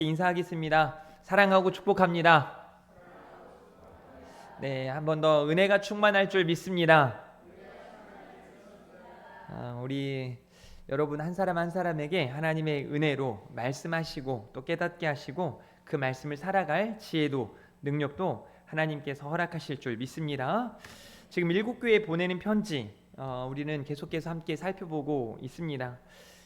인사하겠습니다. 사랑하고 축복합니다. 네, 한 번 더 은혜가 충만할 줄 믿습니다. 우리 여러분 한 사람 한 사람에게 하나님의 은혜로 말씀하시고 또 깨닫게 하시고 그 말씀을 살아갈 지혜도 능력도 하나님께서 허락하실 줄 믿습니다. 지금 일곱 교회에 보내는 편지 우리는 계속해서 함께 살펴보고 있습니다.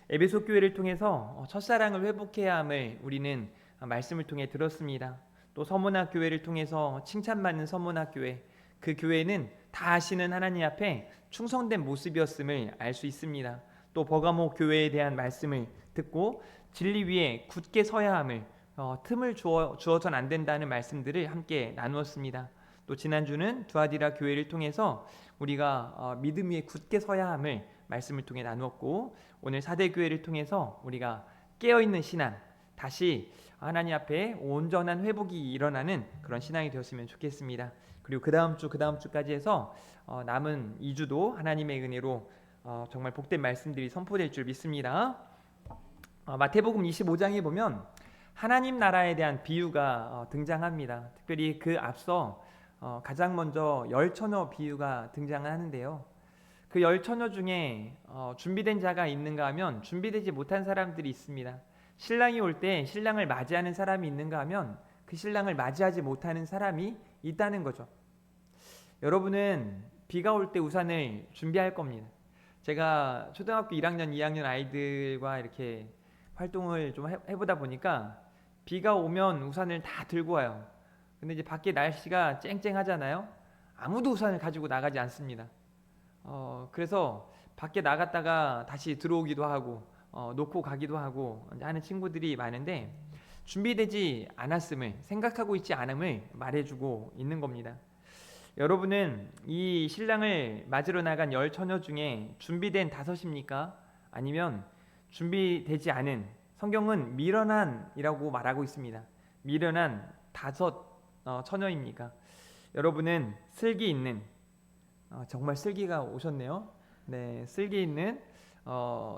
에베소 교회를 통해서 첫사랑을 회복해야 함을 우리는 말씀을 통해 들었습니다. 또 서문학 교회를 통해서 칭찬받는 서문학 교회, 그 교회는 다 아시는 하나님 앞에 충성된 모습이었음을 알 수 있습니다. 또 버가모 교회에 대한 말씀을 듣고 진리 위에 굳게 서야 함을 틈을 주어선 안 된다는 말씀들을 함께 나누었습니다. 또 지난주는 두아디라 교회를 통해서 우리가 믿음 위에 굳게 서야 함을 말씀을 통해 나누었고, 오늘 사대 교회를 통해서 우리가 깨어있는 신앙, 다시 하나님 앞에 온전한 회복이 일어나는 그런 신앙이 되었으면 좋겠습니다. 그리고 그 다음 주까지 해서 남은 2주도 하나님의 은혜로 정말 복된 말씀들이 선포될 줄 믿습니다. 마태복음 25장에 보면 하나님 나라에 대한 비유가 등장합니다. 특별히 그 앞서 가장 먼저 열처녀 비유가 등장하는데요. 그 열처녀 중에 준비된 자가 있는가 하면 준비되지 못한 사람들이 있습니다. 신랑이 올 때 신랑을 맞이하는 사람이 있는가 하면 그 신랑을 맞이하지 못하는 사람이 있다는 거죠. 여러분은 비가 올 때 우산을 준비할 겁니다. 제가 초등학교 1학년, 2학년 아이들과 이렇게 활동을 좀 해보다 보니까 비가 오면 우산을 다 들고 와요. 근데 이제 밖에 날씨가 쨍쨍하잖아요. 아무도 우산을 가지고 나가지 않습니다. 그래서 밖에 나갔다가 다시 들어오기도 하고 놓고 가기도 하고 하는 친구들이 많은데, 준비되지 않았음을, 생각하고 있지 않음을 말해주고 있는 겁니다. 여러분은 이 신랑을 맞으러 나간 열 처녀 중에 준비된 다섯입니까? 아니면 준비되지 않은, 성경은 미련한이라고 말하고 있습니다. 미련한 다섯 처녀입니까? 여러분은 슬기 있는, 정말 슬기가 오셨네요. 네, 슬기 있는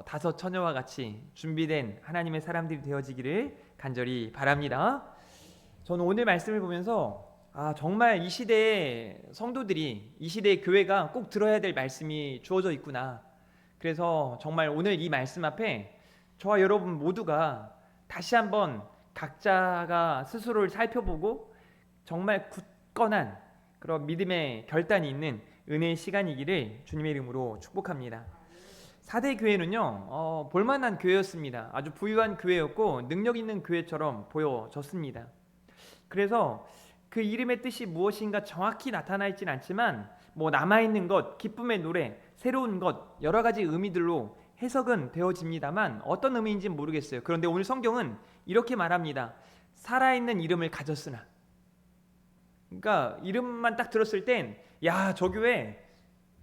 다섯 처녀와 같이 준비된 하나님의 사람들이 되어지기를 간절히 바랍니다. 저는 오늘 말씀을 보면서 정말 이 시대의 성도들이, 이 시대의 교회가 꼭 들어야 될 말씀이 주어져 있구나. 그래서 정말 오늘 이 말씀 앞에 저와 여러분 모두가 다시 한번 각자가 스스로를 살펴보고 정말 굳건한 그런 믿음의 결단이 있는 은혜의 시간이기를 주님의 이름으로 축복합니다. 사대 교회는요, 볼만한 교회였습니다. 아주 부유한 교회였고 능력 있는 교회처럼 보여졌습니다. 그래서 그 이름의 뜻이 무엇인가 정확히 나타나 있진 않지만 남아있는 것, 기쁨의 노래, 새로운 것, 여러 가지 의미들로 해석은 되어집니다만 어떤 의미인지는 모르겠어요. 그런데 오늘 성경은 이렇게 말합니다. 살아있는 이름을 가졌으나. 그러니까 이름만 딱 들었을 땐 야, 저 교회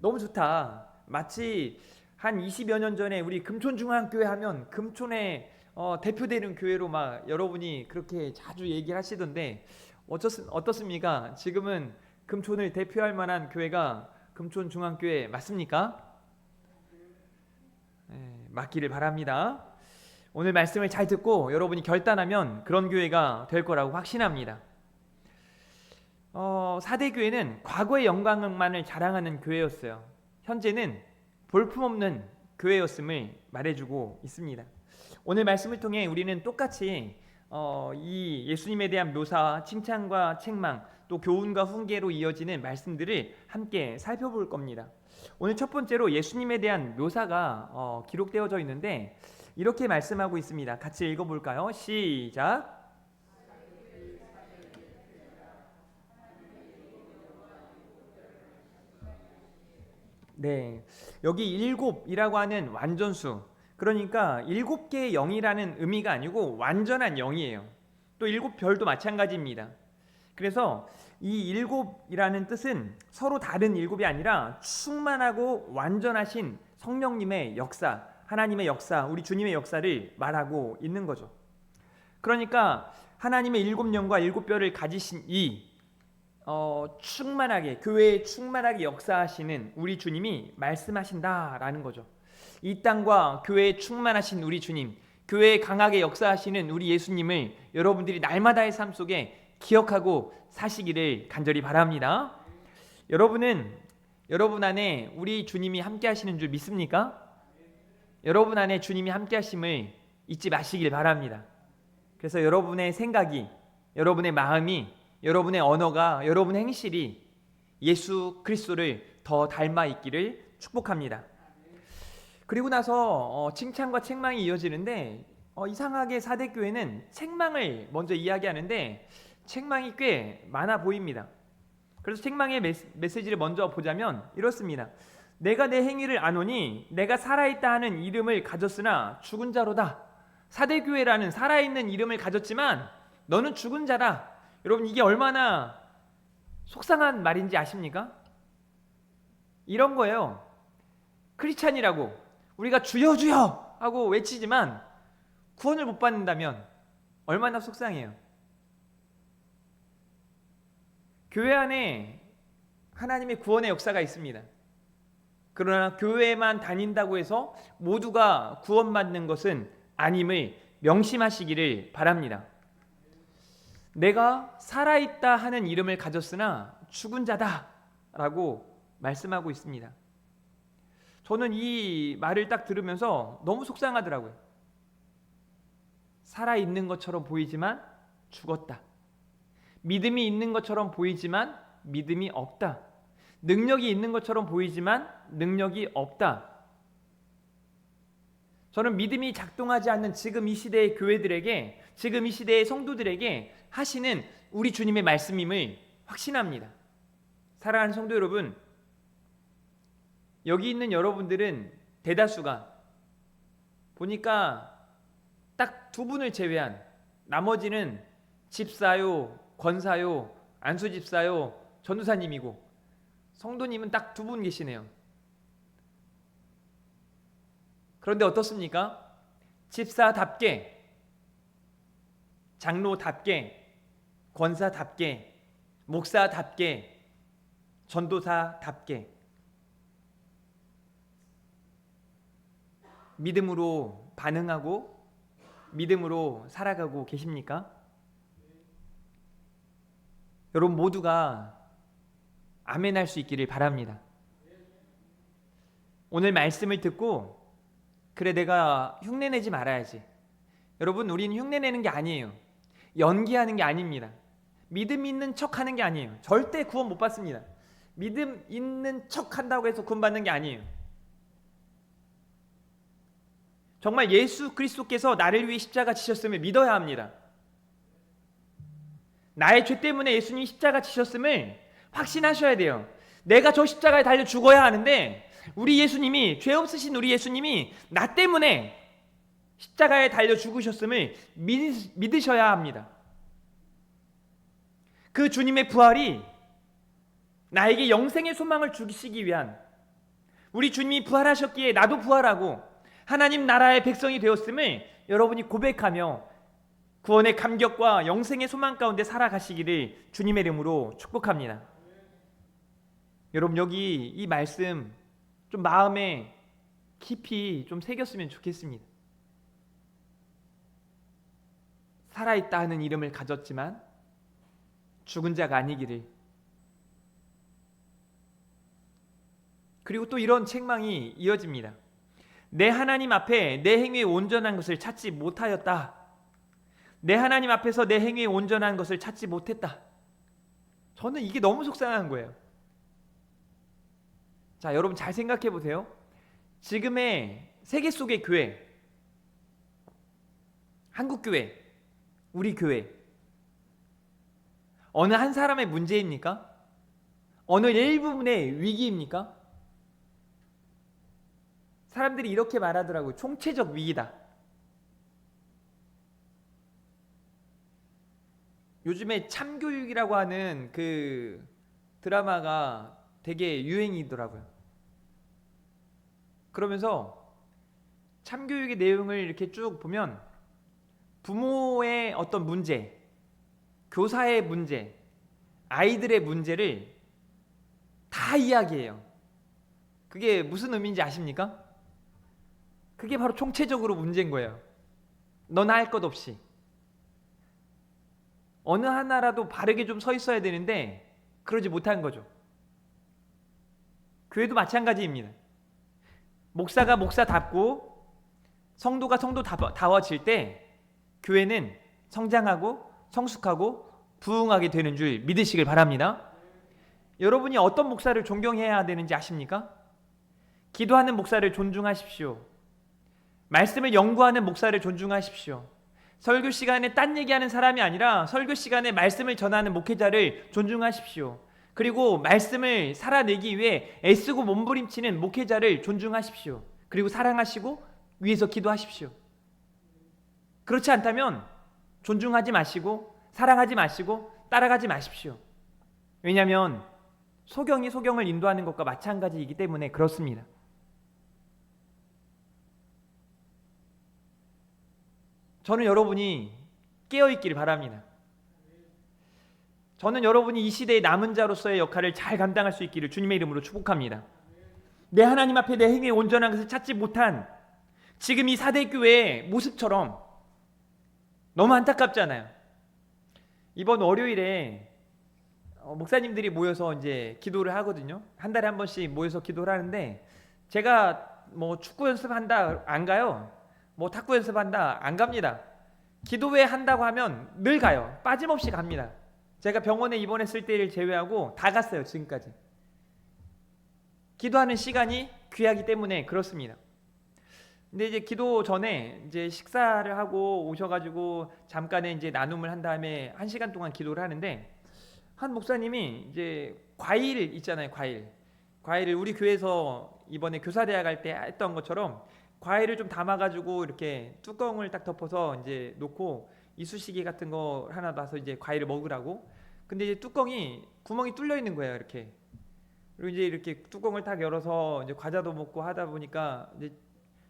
너무 좋다. 마치 한 20여 년 전에 우리 금촌중앙교회 하면 금촌에 대표되는 교회로 막 여러분이 그렇게 자주 얘기를 하시던데 어떻습니까? 지금은 금촌을 대표할 만한 교회가 금촌중앙교회 맞습니까? 네, 맞기를 바랍니다. 오늘 말씀을 잘 듣고 여러분이 결단하면 그런 교회가 될 거라고 확신합니다. 사대교회는 과거의 영광만을 자랑하는 교회였어요. 현재는 볼품없는 교회였음을 말해주고 있습니다. 오늘 말씀을 통해 우리는 똑같이 이 예수님에 대한 묘사, 칭찬과 책망, 또 교훈과 훈계로 이어지는 말씀들을 함께 살펴볼 겁니다. 오늘 첫 번째로 예수님에 대한 묘사가 기록되어져 있는데 이렇게 말씀하고 있습니다. 같이 읽어볼까요? 시작. 네, 여기 일곱이라고 하는 완전수, 그러니까 일곱 개의 영이라는 의미가 아니고 완전한 영이에요. 또 일곱 별도 마찬가지입니다. 그래서 이 일곱이라는 뜻은 서로 다른 일곱이 아니라 충만하고 완전하신 성령님의 역사, 하나님의 역사, 우리 주님의 역사를 말하고 있는 거죠. 그러니까 하나님의 일곱 영과 일곱 별을 가지신 이 충만하게, 교회에 충만하게 역사하시는 우리 주님이 말씀하신다라는 거죠. 이 땅과 교회에 충만하신 우리 주님, 교회에 강하게 역사하시는 우리 예수님을 여러분들이 날마다의 삶 속에 기억하고 사시기를 간절히 바랍니다. 여러분 안에 우리 주님이 함께 하시는 줄 믿습니까? 여러분 안에 주님이 함께 하심을 잊지 마시길 바랍니다. 그래서 여러분의 생각이, 여러분의 마음이, 여러분의 언어가, 여러분의 행실이 예수 그리스도를 더 닮아 있기를 축복합니다. 그리고 나서 칭찬과 책망이 이어지는데 이상하게 사대교회는 책망을 먼저 이야기하는데 책망이 꽤 많아 보입니다. 그래서 책망의 메시지를 먼저 보자면 이렇습니다. 내가 내 행위를 아노니 내가 살아있다 하는 이름을 가졌으나 죽은 자로다. 사대교회라는 살아있는 이름을 가졌지만 너는 죽은 자다. 여러분, 이게 얼마나 속상한 말인지 아십니까? 이런 거예요. 크리스찬이라고 우리가 주여 주여 하고 외치지만 구원을 못 받는다면 얼마나 속상해요. 교회 안에 하나님의 구원의 역사가 있습니다. 그러나 교회만 다닌다고 해서 모두가 구원받는 것은 아님을 명심하시기를 바랍니다. 내가 살아있다 하는 이름을 가졌으나 죽은 자다 라고 말씀하고 있습니다. 저는 이 말을 딱 들으면서 너무 속상하더라고요. 살아있는 것처럼 보이지만 죽었다. 믿음이 있는 것처럼 보이지만 믿음이 없다. 능력이 있는 것처럼 보이지만 능력이 없다. 저는 믿음이 작동하지 않는 지금 이 시대의 교회들에게, 지금 이 시대의 성도들에게 하시는 우리 주님의 말씀임을 확신합니다. 사랑하는 성도 여러분, 여기 있는 여러분들은 대다수가 보니까 딱 두 분을 제외한 나머지는 집사요, 권사요, 안수집사요, 전도사님이고 성도님은 딱 두 분 계시네요. 그런데 어떻습니까? 집사답게, 장로답게, 권사답게, 목사답게, 전도사답게 믿음으로 반응하고 믿음으로 살아가고 계십니까? 여러분 모두가 아멘 할 수 있기를 바랍니다. 오늘 말씀을 듣고 그래 내가 흉내내지 말아야지. 여러분, 우리는 흉내내는 게 아니에요. 연기하는 게 아닙니다. 믿음 있는 척하는 게 아니에요. 절대 구원 못 받습니다. 믿음 있는 척한다고 해서 구원 받는 게 아니에요. 정말 예수 그리스도께서 나를 위해 십자가 지셨음을 믿어야 합니다. 나의 죄 때문에 예수님이 십자가 지셨음을 확신하셔야 돼요. 내가 저 십자가에 달려 죽어야 하는데 우리 예수님이, 죄 없으신 우리 예수님이 나 때문에 십자가에 달려 죽으셨음을 믿으셔야 합니다. 그 주님의 부활이 나에게 영생의 소망을 주시기 위한, 우리 주님이 부활하셨기에 나도 부활하고 하나님 나라의 백성이 되었음을 여러분이 고백하며 구원의 감격과 영생의 소망 가운데 살아가시기를 주님의 이름으로 축복합니다. 여러분, 여기 이 말씀 좀 마음에 깊이 좀 새겼으면 좋겠습니다. 살아있다 하는 이름을 가졌지만 죽은 자가 아니기를. 그리고 또 이런 책망이 이어집니다. 내 하나님 앞에 내 행위에 온전한 것을 찾지 못하였다. 내 하나님 앞에서 내 행위에 온전한 것을 찾지 못했다. 저는 이게 너무 속상한 거예요. 자, 여러분 잘 생각해 보세요. 지금의 세계 속의 교회, 한국교회, 우리 교회, 어느 한 사람의 문제입니까? 어느 일부분의 위기입니까? 사람들이 이렇게 말하더라고요. 총체적 위기다. 요즘에 참교육이라고 하는 그 드라마가 되게 유행이더라고요. 그러면서 참교육의 내용을 이렇게 쭉 보면 부모의 어떤 문제, 교사의 문제, 아이들의 문제를 다 이야기해요. 그게 무슨 의미인지 아십니까? 그게 바로 총체적으로 문제인 거예요. 너나 할 것 없이 어느 하나라도 바르게 좀 서 있어야 되는데 그러지 못한 거죠. 교회도 마찬가지입니다. 목사가 목사답고 성도가 성도다워질 때 교회는 성장하고 성숙하고 부흥하게 되는 줄 믿으시길 바랍니다. 여러분이 어떤 목사를 존경해야 되는지 아십니까? 기도하는 목사를 존중하십시오. 말씀을 연구하는 목사를 존중하십시오. 설교 시간에 딴 얘기하는 사람이 아니라 설교 시간에 말씀을 전하는 목회자를 존중하십시오. 그리고 말씀을 살아내기 위해 애쓰고 몸부림치는 목회자를 존중하십시오. 그리고 사랑하시고 위해서 기도하십시오. 그렇지 않다면 존중하지 마시고 사랑하지 마시고 따라가지 마십시오. 왜냐하면 소경이 소경을 인도하는 것과 마찬가지이기 때문에 그렇습니다. 저는 여러분이 깨어있기를 바랍니다. 저는 여러분이 이 시대의 남은 자로서의 역할을 잘 감당할 수 있기를 주님의 이름으로 축복합니다. 내 하나님 앞에 내 행위의 온전한 것을 찾지 못한 지금 이 사대교회의 모습처럼 너무 안타깝잖아요. 이번 월요일에 목사님들이 모여서 이제 기도를 하거든요. 한 달에 한 번씩 모여서 기도를 하는데 제가 뭐 축구 연습한다 안 가요. 뭐 탁구 연습한다 안 갑니다. 기도회 한다고 하면 늘 가요. 빠짐없이 갑니다. 제가 병원에 입원했을 때를 제외하고 다 갔어요. 지금까지. 기도하는 시간이 귀하기 때문에 그렇습니다. 근데 이제 기도 전에 이제 식사를 하고 오셔가지고 잠깐의 이제 나눔을 한 다음에 1시간 동안 기도를 하는데 한 목사님이 이제 과일 있잖아요. 과일을 우리 교회에서 이번에 교사대학 갈 때 했던 것처럼 과일을 좀 담아가지고 이렇게 뚜껑을 딱 덮어서 이제 놓고 이쑤시개 같은 거 하나 놔서 이제 과일을 먹으라고. 근데 이제 뚜껑이 구멍이 뚫려 있는 거예요. 이렇게. 그리고 이제 이렇게 뚜껑을 딱 열어서 이제 과자도 먹고 하다 보니까 이제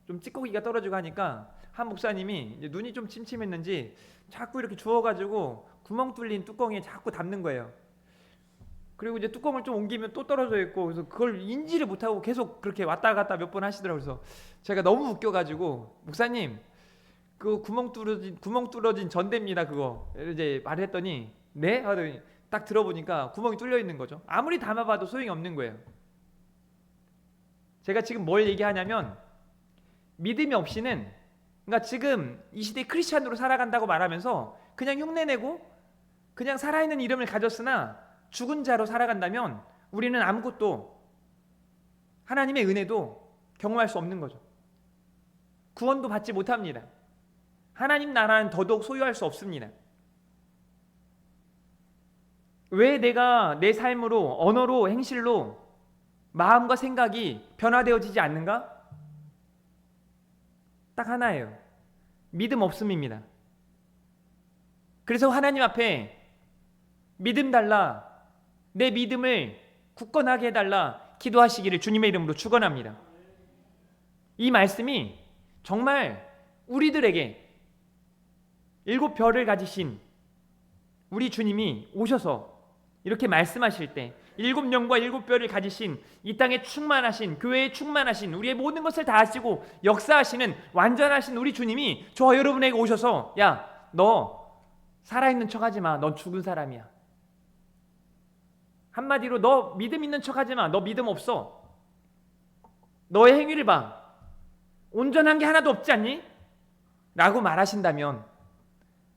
좀 찌꺼기가 떨어지고 하니까 한 목사님이 이제 눈이 좀 침침했는지 자꾸 이렇게 주워가지고 구멍 뚫린 뚜껑에 자꾸 담는 거예요. 그리고 이제 뚜껑을 좀 옮기면 또 떨어져 있고, 그래서 그걸 인지를 못하고 계속 그렇게 왔다 갔다 몇 번 하시더라고요. 그래서 제가 너무 웃겨가지고 목사님 그 구멍 뚫어진 전대입니다 그거 이제 말했더니 네? 하더니 딱 들어보니까 구멍이 뚫려 있는 거죠. 아무리 담아봐도 소용이 없는 거예요. 제가 지금 뭘 얘기하냐면 믿음이 없이는, 그러니까 지금 이 시대 크리스찬으로 살아간다고 말하면서 그냥 흉내내고 그냥 살아있는 이름을 가졌으나 죽은 자로 살아간다면 우리는 아무것도, 하나님의 은혜도 경험할 수 없는 거죠. 구원도 받지 못합니다. 하나님 나라는 더더욱 소유할 수 없습니다. 왜 내가 내 삶으로, 언어로, 행실로 마음과 생각이 변화되어지지 않는가? 딱 하나예요. 믿음 없음입니다. 그래서 하나님 앞에 믿음 달라, 내 믿음을 굳건하게 해달라 기도하시기를 주님의 이름으로 축원합니다. 이 말씀이 정말 우리들에게 7별을 가지신 우리 주님이 오셔서 이렇게 말씀하실 때 7영과 7별을 가지신 이 땅에 충만하신, 교회에 충만하신, 우리의 모든 것을 다 하시고 역사하시는 완전하신 우리 주님이 저와 여러분에게 오셔서 야, 너 살아있는 척하지 마. 넌 죽은 사람이야. 한마디로 너 믿음 있는 척하지 마. 너 믿음 없어. 너의 행위를 봐. 온전한 게 하나도 없지 않니? 라고 말하신다면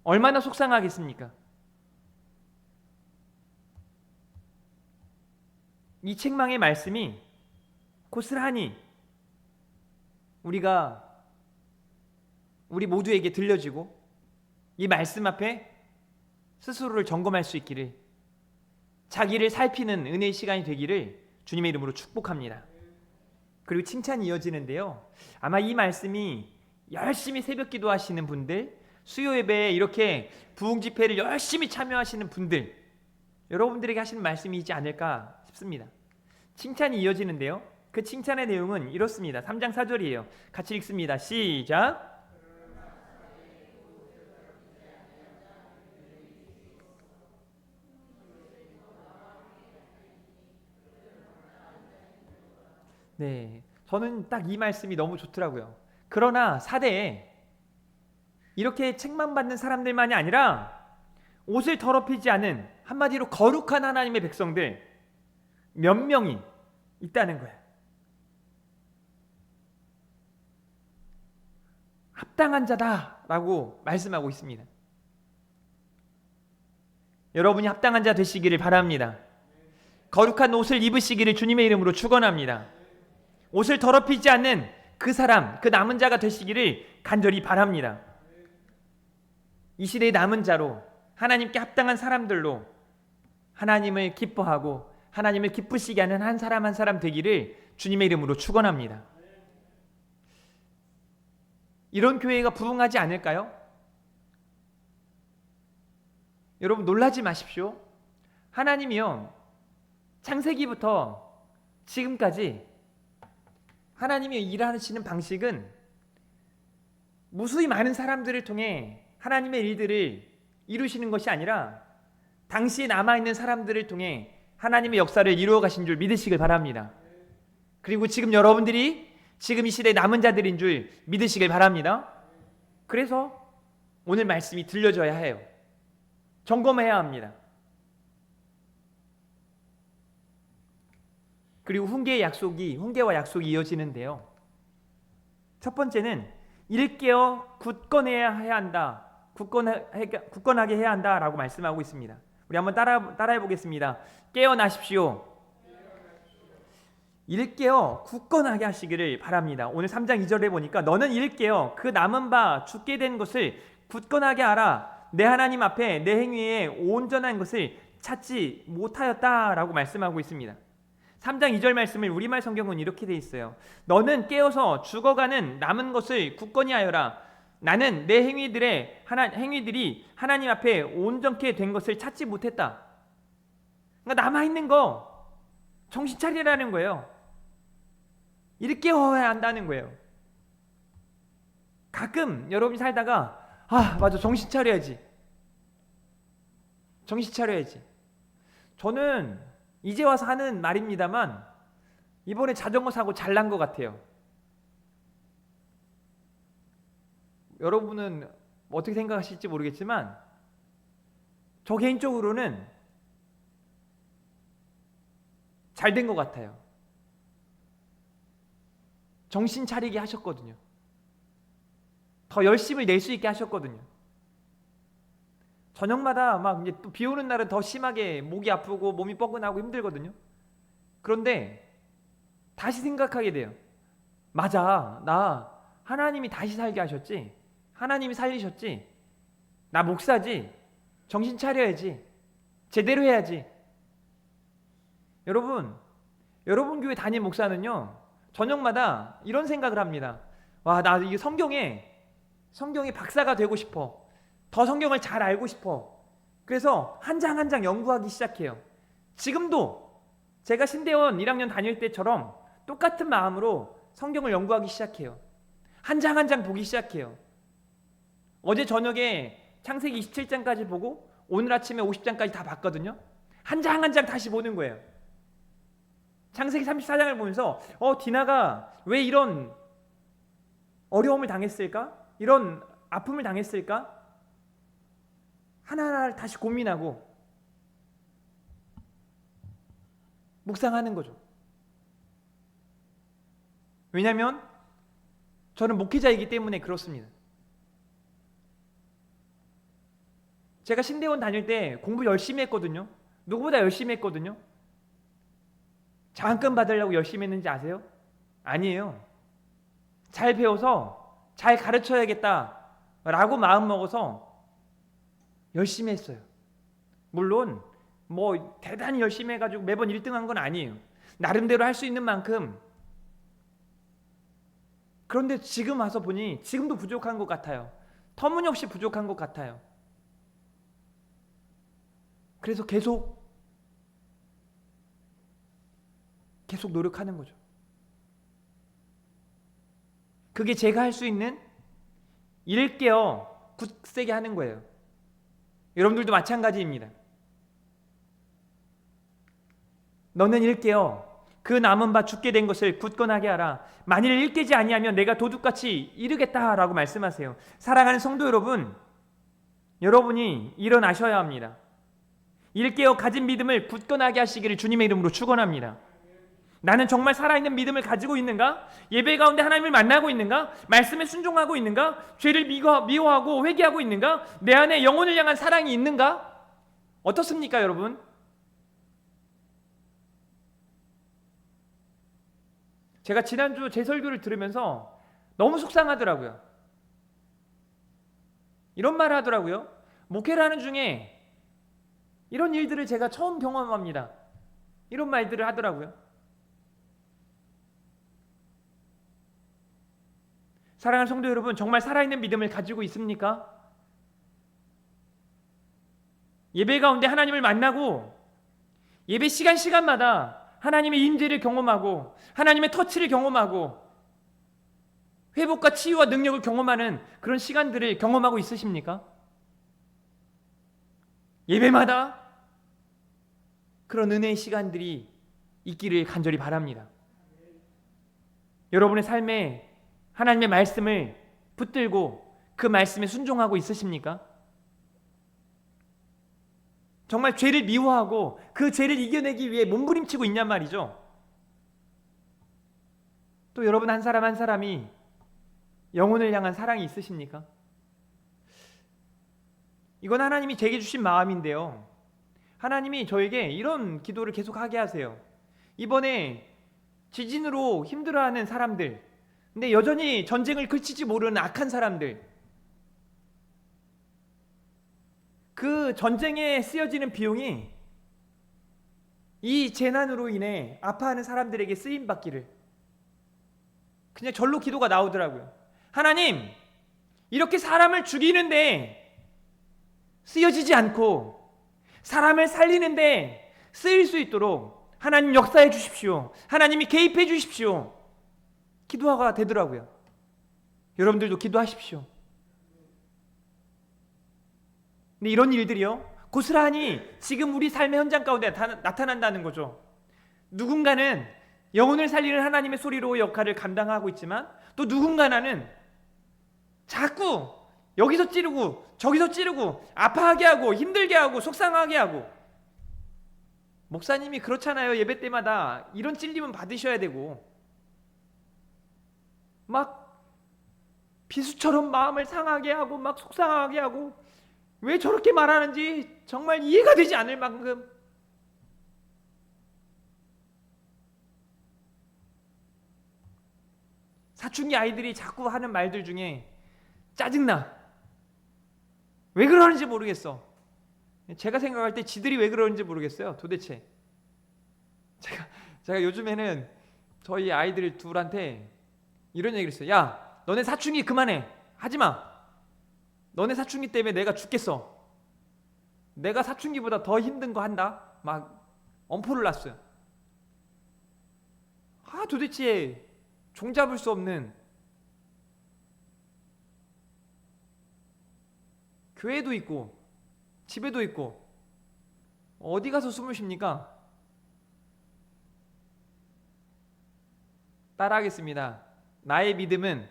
얼마나 속상하겠습니까? 이 책망의 말씀이 고스란히 우리 모두에게 들려지고 이 말씀 앞에 스스로를 점검할 수 있기를, 자기를 살피는 은혜의 시간이 되기를 주님의 이름으로 축복합니다. 그리고 칭찬이 이어지는데요, 아마 이 말씀이 열심히 새벽 기도하시는 분들, 수요 예배에 이렇게 부흥 집회를 열심히 참여하시는 분들, 여러분들에게 하시는 말씀이지 않을까 싶습니다. 칭찬이 이어지는데요, 그 칭찬의 내용은 이렇습니다. 3장 4절이에요. 같이 읽습니다. 시작. 네, 저는 딱 이 말씀이 너무 좋더라고요. 그러나 사대에 이렇게 책망 받는 사람들만이 아니라 옷을 더럽히지 않은, 한마디로 거룩한 하나님의 백성들 몇 명이 있다는 거예요. 합당한 자다라고 말씀하고 있습니다. 여러분이 합당한 자 되시기를 바랍니다. 거룩한 옷을 입으시기를 주님의 이름으로 축원합니다. 옷을 더럽히지 않는 그 사람, 그 남은 자가 되시기를 간절히 바랍니다. 이 시대의 남은 자로, 하나님께 합당한 사람들로 하나님을 기뻐하고 하나님을 기쁘시게 하는 한 사람 한 사람 되기를 주님의 이름으로 축원합니다. 이런 교회가 부흥하지 않을까요? 여러분 놀라지 마십시오. 하나님이요, 창세기부터 지금까지 하나님이 일하시는 방식은 무수히 많은 사람들을 통해 하나님의 일들을 이루시는 것이 아니라 당시에 남아있는 사람들을 통해 하나님의 역사를 이루어 가신 줄 믿으시길 바랍니다. 그리고 지금 여러분들이 지금 이 시대의 남은 자들인 줄 믿으시길 바랍니다. 그래서 오늘 말씀이 들려져야 해요. 점검해야 합니다. 그리고 훈계와 약속이 이어지는데요. 첫 번째는 일깨어 굳건해야 한다. 굳건하게 해야 한다라고 말씀하고 있습니다. 우리 한번 따라해 보겠습니다. 깨어나십시오. 일깨어 굳건하게 하시기를 바랍니다. 오늘 3장 2절에 보니까 너는 일깨어 그 남은 바 죽게 된 것을 굳건하게 알아. 내 하나님 앞에 내 행위에 온전한 것을 찾지 못하였다라고 말씀하고 있습니다. 3장 2절 말씀을 우리말 성경은 이렇게 돼 있어요. 너는 깨어서 죽어가는 남은 것을 굳건히 하여라. 나는 내 행위들이 하나님 앞에 온전케 된 것을 찾지 못했다. 그러니까 남아있는 거 정신 차리라는 거예요. 이렇게 해야 한다는 거예요. 가끔 여러분이 살다가 맞아, 정신 차려야지. 저는 이제 와서 하는 말입니다만 이번에 자전거 사고 잘난 것 같아요. 여러분은 어떻게 생각하실지 모르겠지만 저 개인적으로는 잘 된 것 같아요. 정신 차리게 하셨거든요. 더 열심을 낼 수 있게 하셨거든요. 저녁마다 막 이제 또 비 오는 날은 더 심하게 목이 아프고 몸이 뻐근하고 힘들거든요. 그런데 다시 생각하게 돼요. 맞아, 나 하나님이 다시 살게 하셨지. 하나님이 살리셨지. 나 목사지. 정신 차려야지. 제대로 해야지. 여러분 교회 담임 목사는요, 저녁마다 이런 생각을 합니다. 나 이게 성경에 박사가 되고 싶어. 더 성경을 잘 알고 싶어. 그래서 한 장 한 장 연구하기 시작해요. 지금도 제가 신대원 1학년 다닐 때처럼 똑같은 마음으로 성경을 연구하기 시작해요. 한 장 한 장 보기 시작해요. 어제 저녁에 창세기 27장까지 보고 오늘 아침에 50장까지 다 봤거든요. 한 장 한 장 다시 보는 거예요. 창세기 34장을 보면서 디나가 왜 이런 어려움을 당했을까? 이런 아픔을 당했을까? 하나하나를 다시 고민하고 묵상하는 거죠. 왜냐하면 저는 목회자이기 때문에 그렇습니다. 제가 신대원 다닐 때 공부 열심히 했거든요. 누구보다 열심히 했거든요. 장학금 받으려고 열심히 했는지 아세요? 아니에요. 잘 배워서 잘 가르쳐야겠다라고 마음먹어서 열심히 했어요. 물론 뭐 대단히 열심히 해가지고 매번 1등한 건 아니에요. 나름대로 할 수 있는 만큼. 그런데 지금 와서 보니 지금도 부족한 것 같아요. 터무니없이 부족한 것 같아요. 그래서 계속 노력하는 거죠. 그게 제가 할 수 있는 일깨어 굳세게 하는 거예요. 여러분들도 마찬가지입니다. 너는 일깨어 그 남은 바 죽게 된 것을 굳건하게 하라. 만일 일 깨지 아니하면 내가 도둑같이 이르겠다라고 말씀하세요. 사랑하는 성도 여러분, 여러분이 일어나셔야 합니다. 일 깨어 가진 믿음을 굳건하게 하시기를 주님의 이름으로 축원합니다. 나는 정말 살아있는 믿음을 가지고 있는가? 예배 가운데 하나님을 만나고 있는가? 말씀에 순종하고 있는가? 죄를 미워하고 회개하고 있는가? 내 안에 영혼을 향한 사랑이 있는가? 어떻습니까, 여러분? 제가 지난주 제 설교를 들으면서 너무 속상하더라고요. 이런 말을 하더라고요. 목회를 하는 중에 이런 일들을 제가 처음 경험합니다. 이런 말들을 하더라고요. 사랑하는 성도 여러분, 정말 살아있는 믿음을 가지고 있습니까? 예배 가운데 하나님을 만나고 예배 시간마다 하나님의 임재를 경험하고 하나님의 터치를 경험하고 회복과 치유와 능력을 경험하는 그런 시간들을 경험하고 있으십니까? 예배마다 그런 은혜의 시간들이 있기를 간절히 바랍니다. 여러분의 삶에 하나님의 말씀을 붙들고 그 말씀에 순종하고 있으십니까? 정말 죄를 미워하고 그 죄를 이겨내기 위해 몸부림치고 있냔 말이죠. 또 여러분 한 사람 한 사람이 영혼을 향한 사랑이 있으십니까? 이건 하나님이 제게 주신 마음인데요. 하나님이 저에게 이런 기도를 계속하게 하세요. 이번에 지진으로 힘들어하는 사람들, 근데 여전히 전쟁을 그치지 모르는 악한 사람들, 그 전쟁에 쓰여지는 비용이 이 재난으로 인해 아파하는 사람들에게 쓰임받기를, 그냥 절로 기도가 나오더라고요. 하나님, 이렇게 사람을 죽이는데 쓰여지지 않고 사람을 살리는데 쓰일 수 있도록 하나님 역사해 주십시오. 하나님이 개입해 주십시오. 기도가 되더라고요. 여러분들도 기도하십시오. 근데 이런 일들이요, 고스란히 지금 우리 삶의 현장 가운데 나타난다는 거죠. 누군가는 영혼을 살리는 하나님의 소리로 역할을 감당하고 있지만 또 누군가는 자꾸 여기서 찌르고 저기서 찌르고 아파하게 하고 힘들게 하고 속상하게 하고. 목사님이 그렇잖아요. 예배 때마다 이런 찔림은 받으셔야 되고 막 비수처럼 마음을 상하게 하고 막 속상하게 하고 왜 저렇게 말하는지 정말 이해가 되지 않을 만큼 사춘기 아이들이 자꾸 하는 말들 중에 짜증나. 왜 그러는지 모르겠어. 제가 생각할 때 지들이 왜 그러는지 모르겠어요. 도대체 제가 요즘에는 저희 아이들 둘한테 이런 얘기를 했어요. 야, 너네 사춘기 그만해. 하지마. 너네 사춘기 때문에 내가 죽겠어. 내가 사춘기보다 더 힘든 거 한다. 막 엄포를 놨어요. 도대체 종잡을 수 없는, 교회도 있고 집에도 있고 어디 가서 숨을 쉽니까? 따라하겠습니다. 나의 믿음은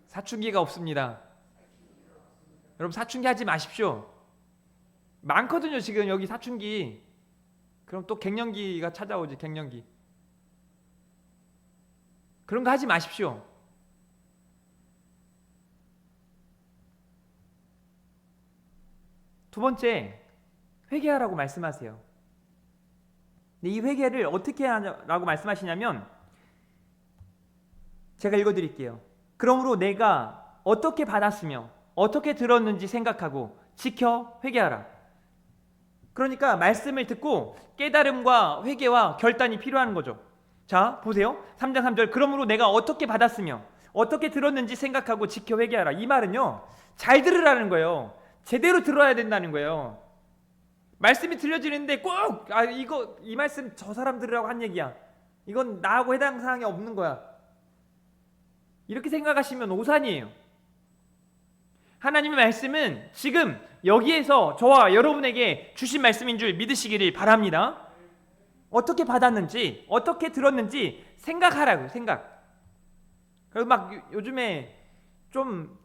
사춘기가 없습니다. 여러분 사춘기 하지 마십시오. 많거든요 지금 여기 사춘기. 그럼 또 갱년기가 찾아오지. 갱년기. 그런 거 하지 마십시오. 두 번째, 회개하라고 말씀하세요. 근데 이 회개를 어떻게 하라고 말씀하시냐면 제가 읽어드릴게요. 그러므로 내가 어떻게 받았으며 어떻게 들었는지 생각하고 지켜 회개하라. 그러니까 말씀을 듣고 깨달음과 회개와 결단이 필요한 거죠. 자 보세요. 3장 3절 그러므로 내가 어떻게 받았으며 어떻게 들었는지 생각하고 지켜 회개하라. 이 말은요, 잘 들으라는 거예요. 제대로 들어야 된다는 거예요. 말씀이 들려지는데 꼭 이거 이 말씀 저 사람 들으라고 한 얘기야. 이건 나하고 해당 사항이 없는 거야. 이렇게 생각하시면 오산이에요. 하나님의 말씀은 지금 여기에서 저와 여러분에게 주신 말씀인 줄 믿으시기를 바랍니다. 어떻게 받았는지, 어떻게 들었는지 생각하라고요. 생각. 그리고 막 요즘에 좀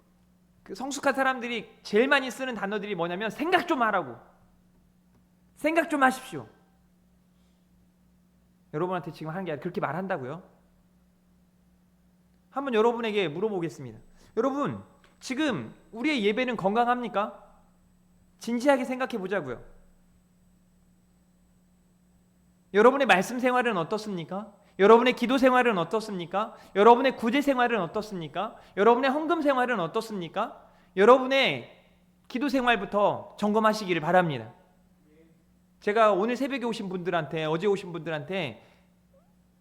그 성숙한 사람들이 제일 많이 쓰는 단어들이 뭐냐면 생각 좀 하라고. 생각 좀 하십시오. 여러분한테 지금 하는 게 아니라 그렇게 말한다고요. 한번 여러분에게 물어보겠습니다. 여러분, 지금 우리의 예배는 건강합니까? 진지하게 생각해 보자고요. 여러분의 말씀 생활은 어떻습니까? 여러분의 기도 생활은 어떻습니까? 여러분의 구제 생활은 어떻습니까? 여러분의 헌금 생활은 어떻습니까? 여러분의 기도 생활부터 점검하시기를 바랍니다. 제가 오늘 새벽에 오신 분들한테, 어제 오신 분들한테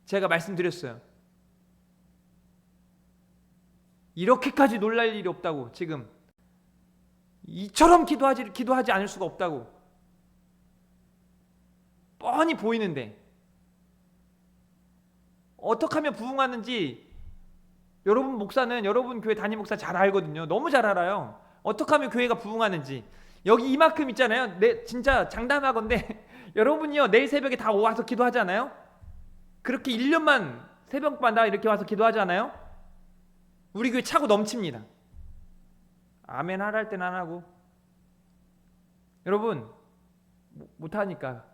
제가 말씀드렸어요. 이렇게까지 놀랄 일이 없다고. 지금 이처럼 기도하지 않을 수가 없다고. 뻔히 보이는데 어떻게 하면 부흥하는지 여러분 목사는, 여러분 교회 담임 목사 잘 알거든요. 너무 잘 알아요. 어떻게 하면 교회가 부흥하는지. 여기 이만큼 있잖아요. 진짜 장담하건대 여러분이요 내일 새벽에 다 와서 기도하잖아요. 그렇게 1년만 새벽마다 이렇게 와서 기도하잖아요. 우리 교회 차고 넘칩니다. 아멘 하라 할 때는 안 하고. 여러분 못하니까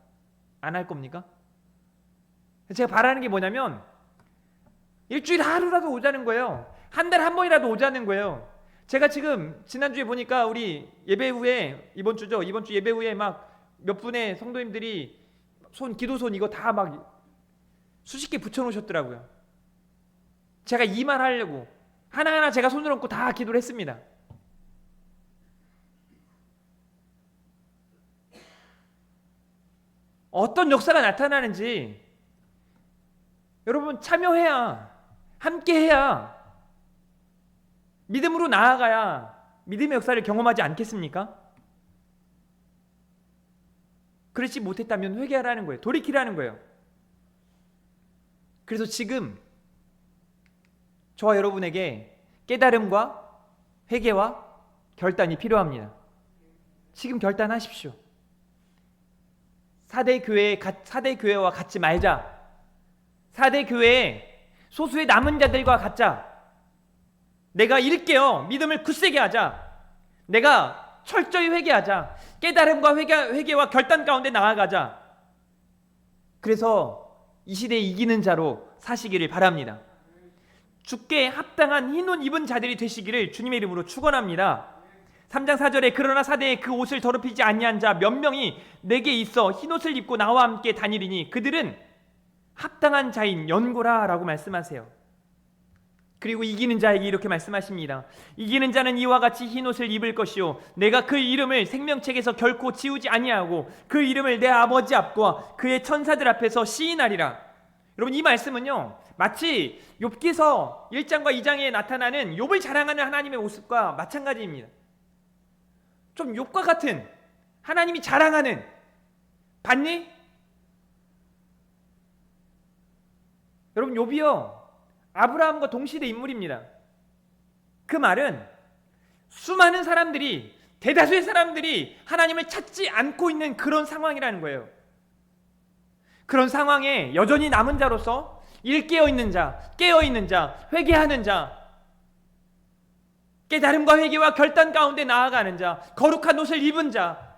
안 할 겁니까? 제가 바라는 게 뭐냐면 일주일에 하루라도 오자는 거예요. 한 달에 한 번이라도 오자는 거예요. 제가 지금 지난주에 보니까 우리 예배 후에, 이번 주 예배 후에 막 몇 분의 성도님들이 기도손 이거 다 막 수십 개 붙여놓으셨더라고요. 제가 이 말 하려고 하나하나 제가 손을 얹고 다 기도를 했습니다. 어떤 역사가 나타나는지 여러분 참여해야, 함께해야, 믿음으로 나아가야 믿음의 역사를 경험하지 않겠습니까? 그렇지 못했다면 회개하라는 거예요. 돌이키라는 거예요. 그래서 지금 저와 여러분에게 깨달음과 회개와 결단이 필요합니다. 지금 결단하십시오. 4대 교회와 같지 말자. 4대 교회의 소수의 남은 자들과 같자. 내가 일깨어 믿음을 굳세게 하자. 내가 철저히 회개하자. 깨달음과 회개와 결단 가운데 나아가자. 그래서 이 시대에 이기는 자로 사시기를 바랍니다. 주께 합당한 흰 옷 입은 자들이 되시기를 주님의 이름으로 축원합니다. 3장 4절에 그러나 사대에 그 옷을 더럽히지 아니한 자 몇 명이 내게 있어 흰 옷을 입고 나와 함께 다니리니 그들은 합당한 자인 연고라 라고 말씀하세요. 그리고 이기는 자에게 이렇게 말씀하십니다. 이기는 자는 이와 같이 흰 옷을 입을 것이요 내가 그 이름을 생명책에서 결코 지우지 아니하고 그 이름을 내 아버지 앞과 그의 천사들 앞에서 시인하리라. 여러분 이 말씀은요 마치 욥기서 1장과 2장에 나타나는 욥을 자랑하는 하나님의 모습과 마찬가지입니다. 좀 욥과 같은 하나님이 자랑하는, 봤니? 여러분 욥이요 아브라함과 동시대 인물입니다. 그 말은 수많은 사람들이, 대다수의 사람들이 하나님을 찾지 않고 있는 그런 상황이라는 거예요. 그런 상황에 여전히 남은 자로서 일깨어있는 자, 깨어있는 자, 회개하는 자, 깨달음과 회개와 결단 가운데 나아가는 자, 거룩한 옷을 입은 자,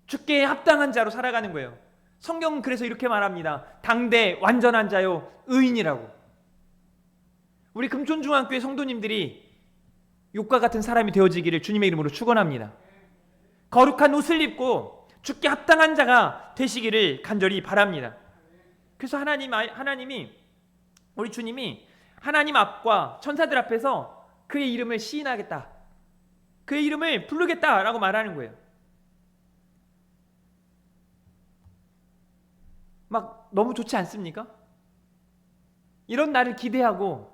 주께 합당한 자로 살아가는 거예요. 성경은 그래서 이렇게 말합니다. 당대 완전한 자요 의인이라고. 우리 금촌중앙교회 성도님들이 욥과 같은 사람이 되어지기를 주님의 이름으로 축원합니다. 거룩한 옷을 입고 주께 합당한 자가 되시기를 간절히 바랍니다. 그래서 하나님이 우리 주님이 하나님 앞과 천사들 앞에서 그의 이름을 시인하겠다, 그의 이름을 부르겠다라고 말하는 거예요. 막 너무 좋지 않습니까? 이런 날을 기대하고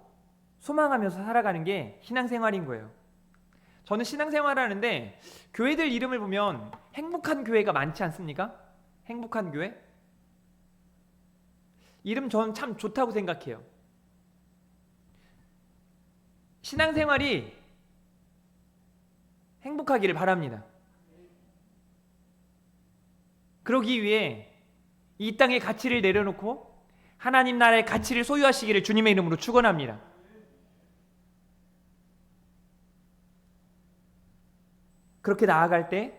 소망하면서 살아가는 게 신앙생활인 거예요. 저는 신앙생활을 하는데 교회들 이름을 보면 행복한 교회가 많지 않습니까? 행복한 교회? 이름 저는 참 좋다고 생각해요. 신앙생활이 행복하기를 바랍니다. 그러기 위해 이 땅의 가치를 내려놓고 하나님 나라의 가치를 소유하시기를 주님의 이름으로 축원합니다. 그렇게 나아갈 때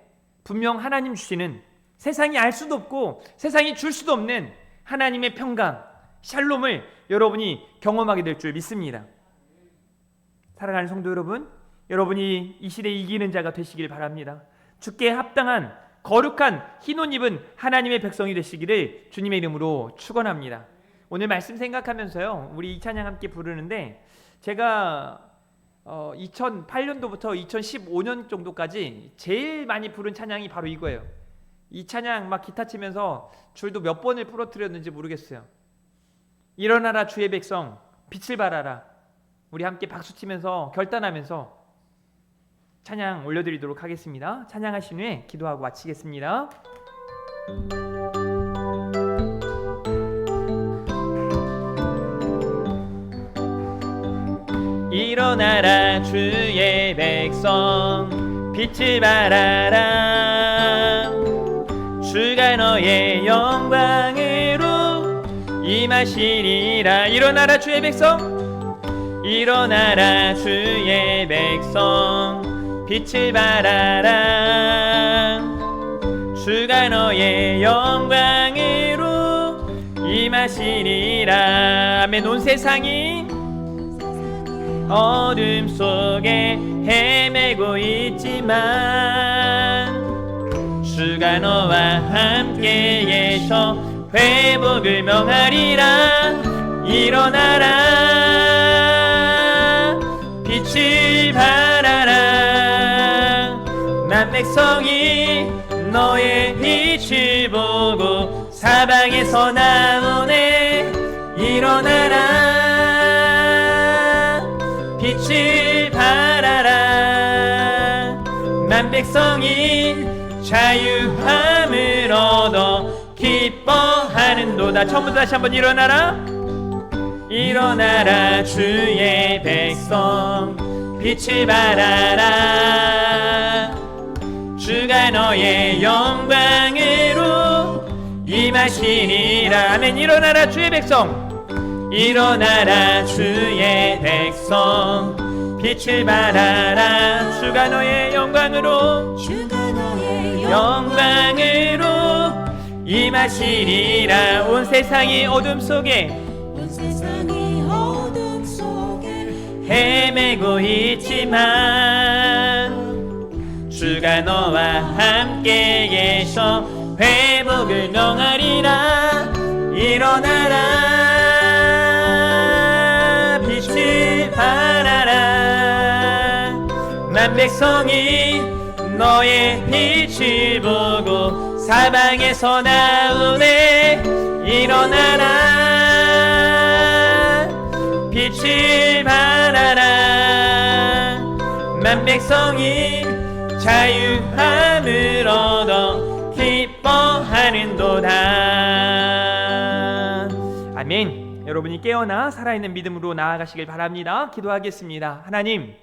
분명 하나님 주시는, 세상이 알 수도 없고 세상이 줄 수도 없는 하나님의 평강, 샬롬을 여러분이 경험하게 될 줄 믿습니다. 사랑하는 성도 여러분, 여러분이 이 시대에 이기는 자가 되시길 바랍니다. 주께 합당한 거룩한 흰 옷 입은 하나님의 백성이 되시기를 주님의 이름으로 축원합니다. 오늘 말씀 생각하면서요, 우리 이 찬양 함께 부르는데, 제가 2008년도부터 2015년 정도까지 제일 많이 부른 찬양이 바로 이거예요. 이 찬양 막 기타 치면서 줄도 몇 번을 부러뜨렸는지 모르겠어요. 일어나라 주의 백성, 빛을 발하라. 우리 함께 박수 치면서 결단하면서 찬양 올려드리도록 하겠습니다. 찬양하신 후에 기도하고 마치겠습니다. 일어나라 주의 백성, 빛을 발하라. 주가 너의 영광으로 임하시리라. 일어나라 주의 백성, 일어나라 주의 백성, 빛을 발하라. 주가 너의 영광으로 임하시리라. 아멘. 온 세상이 어둠 속에 헤매고 있지만 주가 너와 함께 계셔 회복을 명하리라. 일어나라 빛을 발하라. 난 백성이 너의 빛을 보고 사방에서 나오네. 일어나라 빛을 발하라. 난 백성이 자유함을 얻어 기뻐하는도다. 처음부터 다시 한번 일어나라. 일어나라 주의 백성, 빛을 발하라. 주가 너의 영광으로 임하시리라. 아멘. 일어나라 주의 백성, 일어나라 주의 백성, 빛을 발하라. 주가 너의 영광으로, 영광으로 임하시리라. 온 세상이 어둠 속에 헤매고 있지만 주가 너와 함께 계셔 회복을 명하리라. 일어나라 빛을 발하라. 난 백성이 너의 빛을 보고 사방에서 나오네. 일어나라 빛을 발하라. 난 백성이 자유함을 얻어 기뻐하는도다. 아멘. 여러분이 깨어나 살아있는 믿음으로 나아가시길 바랍니다. 기도하겠습니다. 하나님,